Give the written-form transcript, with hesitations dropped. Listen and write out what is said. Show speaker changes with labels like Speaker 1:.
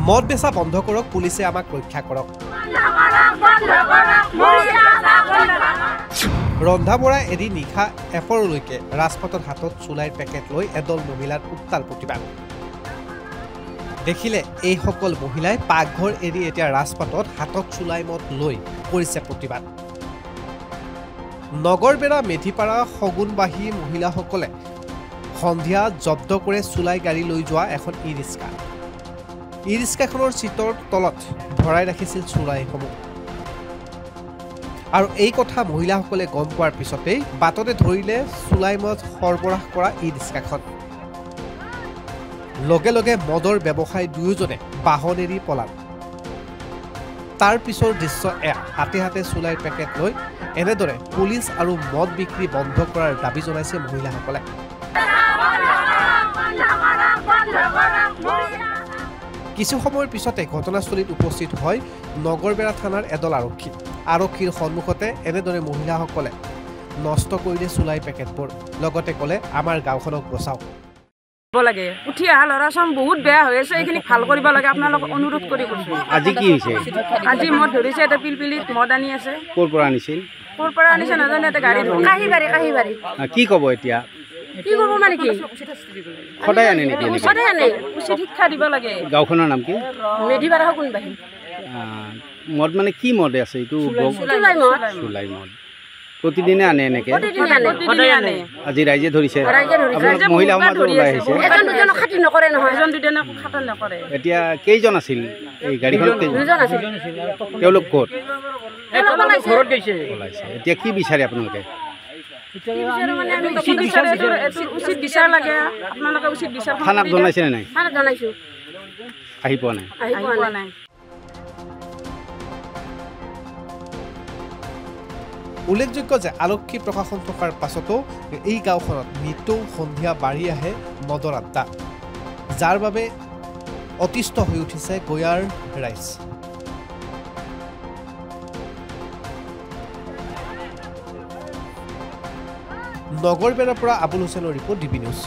Speaker 1: মদ বেচা বন্ধ কৰক, পুলিচে আমাক ৰক্ষা কৰক। ৰন্ধা বঢ়া এৰি নিশা এপৰলৈকে ৰাজপথত হাতত চুলাইৰ পেকেট লৈ এদল মহিলাৰ উত্তাল প্ৰতিবাদ। দেখিলে এইসকল মহিলাই পাকঘৰ এৰি এতিয়া ৰাজপথত হাতত চুলাই মদ লৈ কৰিছে প্ৰতিবাদ। নগৰবেৰা মেধিপাৰা শগুনবাহী মহিলাসকলে সন্ধিয়া জব্দ কৰে চুলাই গাড়ী লৈ যোৱা এখন ই ৰিক্সা। ই ৰিক্সাখনৰ চিটৰ তলত ভৰাই ৰাখিছিল চুলাইসমূহ। আৰু এই কথা মহিলাসকলে গম পোৱাৰ পিছতেই বাটতে ধৰিলে চুলাই মদ সৰবৰাহ কৰা ই ৰিক্সাখন। লগে লগে মদৰ ব্যৱসায়ী দুয়োজনে বাহন এৰি পলাল। তাৰ পিছৰ দৃশ্য এয়া, হাতে হাতে চুলাইৰ পেকেট লৈ এনেদৰে পুলিচ আৰু মদ বিক্ৰী বন্ধ কৰাৰ দাবী জনাইছে মহিলাসকলে। কিছু সময়ৰ পিছতে ঘটনাস্থলীত উপস্থিত হয় নগৰবেৰা থানাৰ এদল আৰক্ষী। আৰক্ষীৰ সন্মুখতে এনেদৰে মহিলাসকলে নষ্ট কৰিলে চুলাই পেকেটবোৰ, লগতে ক'লে আমাৰ গাঁওখনক বচাওক।
Speaker 2: লাগে উঠি অহা ল'ৰা ছোৱালী বহুত বেয়া হৈ আছে, এইখিনি ভাল কৰিব লাগে, আপোনালোকক অনুৰোধ কৰি কৈছো।
Speaker 3: আজি কি হৈছে?
Speaker 2: আজি মদ ধৰিছে, এটা পিলপিলিত মদ আনি আছে।
Speaker 3: ক'ৰ পৰা আনিছিল?
Speaker 2: ক'ৰ পৰা আনিছে নাজানো, এটা গাড়ী কাহিবাৰী।
Speaker 3: কি ক'ব এতিয়া?
Speaker 2: কি কৰিব মানে কি
Speaker 3: সদায় আনে নেকি?
Speaker 2: সদায় আনে, উচিত শিক্ষা দিব লাগে।
Speaker 3: গাঁওখনৰ নাম কি?
Speaker 2: মেধিপাৰা শগুনবাহী।
Speaker 3: মদ মানে কি মদ আছে এইটো? চুলাই মদ প্ৰতিদিনে আনে এনেকে? আজি ৰাইজে ধৰিছে, মহিলা সমাজ ওলাই আহিছে। এতিয়া কেইজন আছিল এই গাড়ীখনত? তেওঁলোক ক'ত? এতিয়া কি বিচাৰে আপোনালোকে? থানাক জনাইছে নে নাই? আহি পোৱা নাই।
Speaker 1: উল্লেখযোগ্য যে আৰক্ষী প্ৰশাসন থকাৰ পাছতো এই গাঁওখনত নিতৌ সন্ধিয়া বাঢ়ি আহে মদৰ আড্ডা, যাৰ বাবে অতিষ্ঠ হৈ উঠিছে গয়াৰ ৰাইজ। নগৰবেৰাৰ পৰা আবুল হুছেইনৰ ৰিপৰ্ট, ডিবি নিউজ।